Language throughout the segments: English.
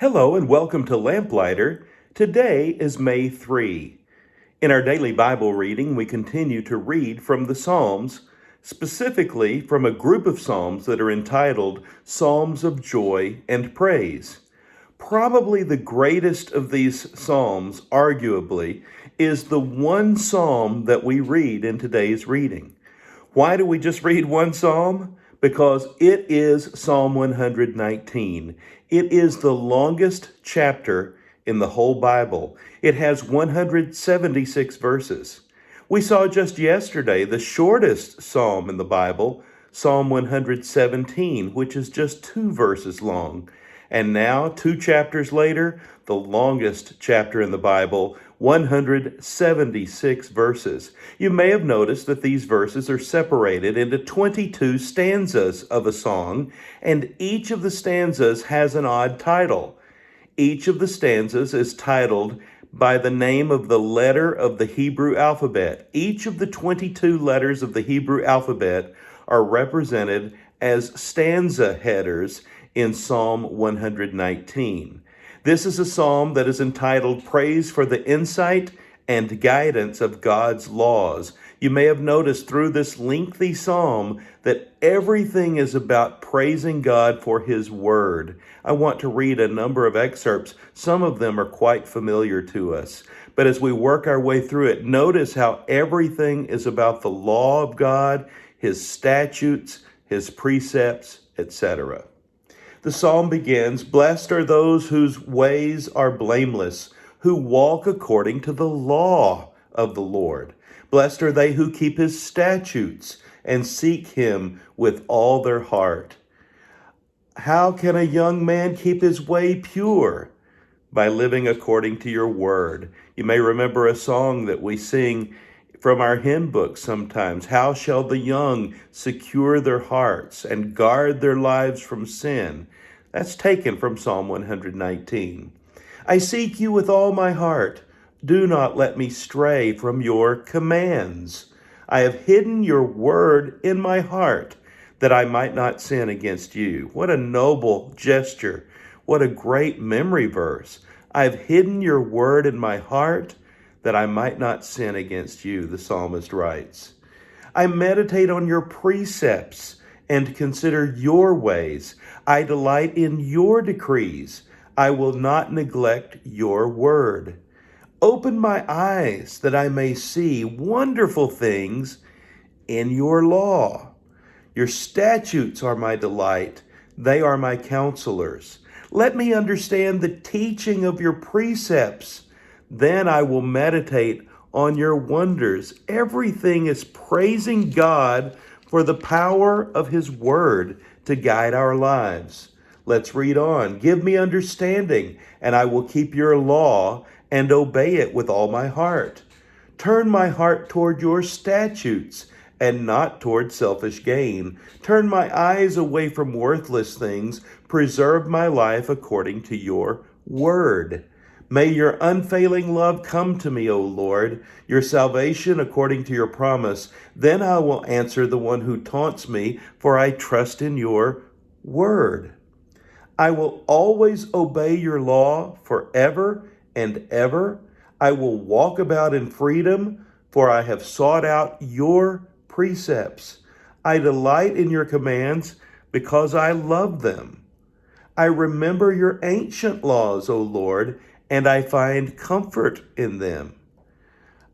Hello and welcome to Lamplighter. Today is May 3. In our daily Bible reading, we continue to read from the Psalms, specifically from a group of Psalms that are entitled Psalms of Joy and Praise. Probably the greatest of these Psalms, arguably, is the one Psalm that we read in today's reading. Why do we just read one Psalm? Because it is Psalm 119. It is the longest chapter in the whole Bible. It has 176 verses. We saw just yesterday the shortest psalm in the Bible, Psalm 117, which is just 2 verses long. And now, 2 chapters later, the longest chapter in the Bible, 176 verses. You may have noticed that these verses are separated into 22 stanzas of a song, and each of the stanzas has an odd title. Each of the stanzas is titled by the name of the letter of the Hebrew alphabet. Each of the 22 letters of the Hebrew alphabet are represented as stanza headers in Psalm 119. This is a psalm that is entitled Praise for the Insight and Guidance of God's Laws. You may have noticed through this lengthy psalm that everything is about praising God for His Word. I want to read a number of excerpts. Some of them are quite familiar to us. But as we work our way through it, notice how everything is about the law of God, His statutes, His precepts, etc. The psalm begins, "Blessed are those whose ways are blameless, who walk according to the law of the Lord. Blessed are they who keep His statutes and seek Him with all their heart." How can a young man keep his way pure? By living according to your word. You may remember a song that we sing from our hymn book sometimes. How shall the young secure their hearts and guard their lives from sin? That's taken from Psalm 119. I seek you with all my heart. Do not let me stray from your commands. I have hidden your word in my heart that I might not sin against you. What a noble gesture. What a great memory verse. I have hidden your word in my heart that I might not sin against you, the psalmist writes. I meditate on your precepts and consider your ways. I delight in your decrees. I will not neglect your word. Open my eyes that I may see wonderful things in your law. Your statutes are my delight. They are my counselors. Let me understand the teaching of your precepts. Then I will meditate on your wonders. Everything is praising God for the power of His word to guide our lives. Let's read on. Give me understanding, and I will keep your law and obey it with all my heart. Turn my heart toward your statutes and not toward selfish gain. Turn my eyes away from worthless things. Preserve my life according to your word. May your unfailing love come to me, O Lord, your salvation according to your promise. Then I will answer the one who taunts me, for I trust in your word. I will always obey your law forever and ever. I will walk about in freedom, for I have sought out your precepts. I delight in your commands because I love them. I remember your ancient laws, O Lord, and I find comfort in them.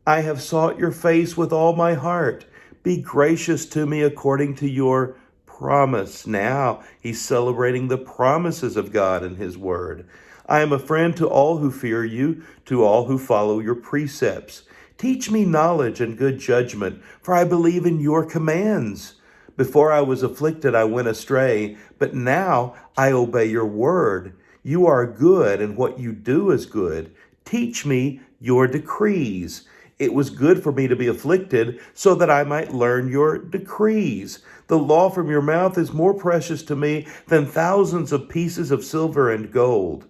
I have sought your face with all my heart. Be gracious to me according to your promise. Now he's celebrating the promises of God in His word. I am a friend to all who fear you, to all who follow your precepts. Teach me knowledge and good judgment, for I believe in your commands. Before I was afflicted, I went astray, but now I obey your word. You are good, and what you do is good. Teach me your decrees. It was good for me to be afflicted, so that I might learn your decrees. The law from your mouth is more precious to me than thousands of pieces of silver and gold.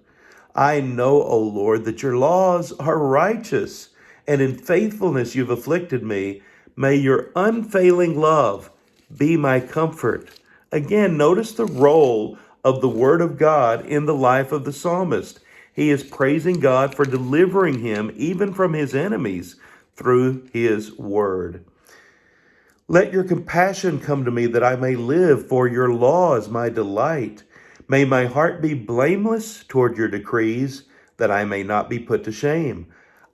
I know, O Lord, that your laws are righteous, and in faithfulness you've afflicted me. May your unfailing love be my comfort. Again, notice the role of the Word of God in the life of the psalmist. He is praising God for delivering him even from his enemies through his Word. Let your compassion come to me that I may live, for your law is my delight. May my heart be blameless toward your decrees, that I may not be put to shame.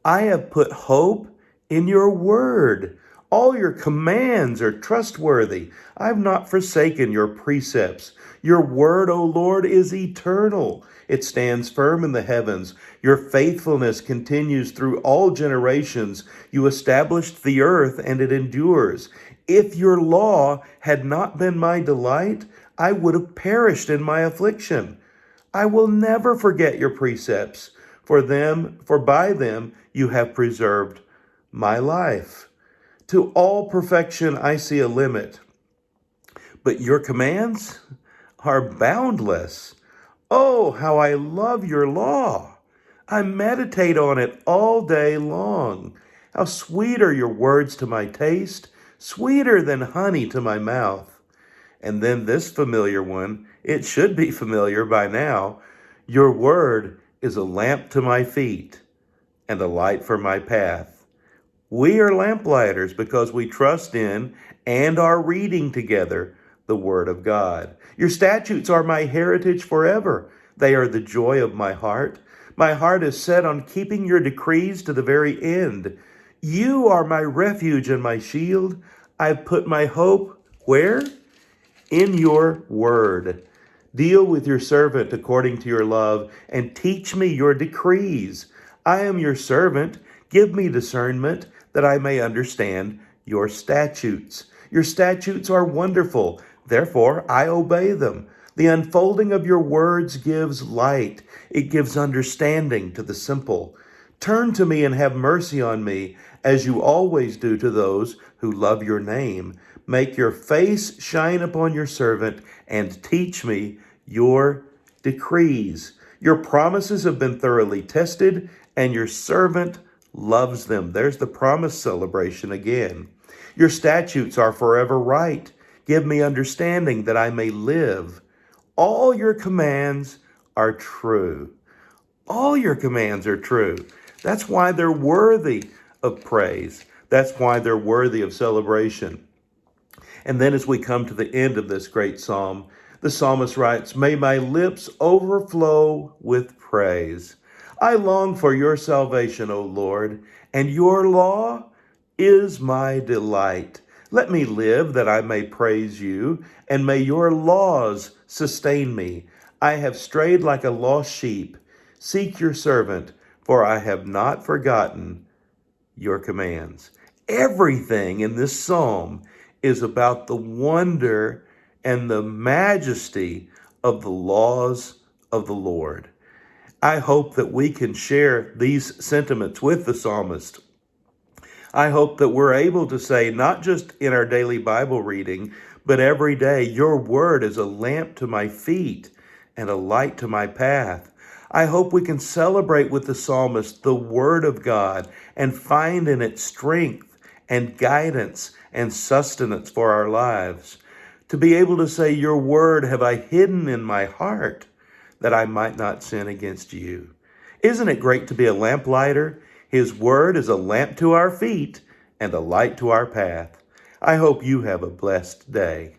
I have put hope in your word. All your commands are trustworthy. I have not forsaken your precepts. Your word, O Lord, is eternal. It stands firm in the heavens. Your faithfulness continues through all generations. You established the earth, and it endures. If your law had not been my delight, I would have perished in my affliction. I will never forget your precepts, for by them you have preserved my life. To all perfection I see a limit, but your commands are boundless. Oh, how I love your law! I meditate on it all day long. How sweet are your words to my taste, sweeter than honey to my mouth. And then this familiar one, it should be familiar by now. Your word is a lamp to my feet and a light for my path. We are lamplighters because we trust in and are reading together the Word of God. Your statutes are my heritage forever. They are the joy of my heart. My heart is set on keeping your decrees to the very end. You are my refuge and my shield. I've put my hope where? In your word. Deal with your servant according to your love, and teach me your decrees. I am your servant. Give me discernment, that I may understand your statutes. Your statutes are wonderful, therefore I obey them. The unfolding of your words gives light. It gives understanding to the simple. Turn to me and have mercy on me, as you always do to those who love your name. Make your face shine upon your servant, and teach me your decrees. Your promises have been thoroughly tested, and your servant loves them. There's the promise celebration again. Your statutes are forever right. Give me understanding that I may live. All your commands are true. All your commands are true. That's why they're worthy of praise. That's why they're worthy of celebration. And then as we come to the end of this great psalm, the psalmist writes, "May my lips overflow with praise. I long for your salvation, O Lord, and your law is my delight. Let me live that I may praise you, and may your laws sustain me. I have strayed like a lost sheep. Seek your servant, for I have not forgotten your commands." Everything in this psalm is about the wonder and the majesty of the laws of the Lord. I hope that we can share these sentiments with the psalmist. I hope that we're able to say, not just in our daily Bible reading, but every day, your word is a lamp to my feet and a light to my path. I hope we can celebrate with the psalmist the word of God and find in it strength and guidance and sustenance for our lives. To be able to say, your word have I hidden in my heart, that I might not sin against you. Isn't it great to be a lamplighter? His word is a lamp to our feet and a light to our path. I hope you have a blessed day.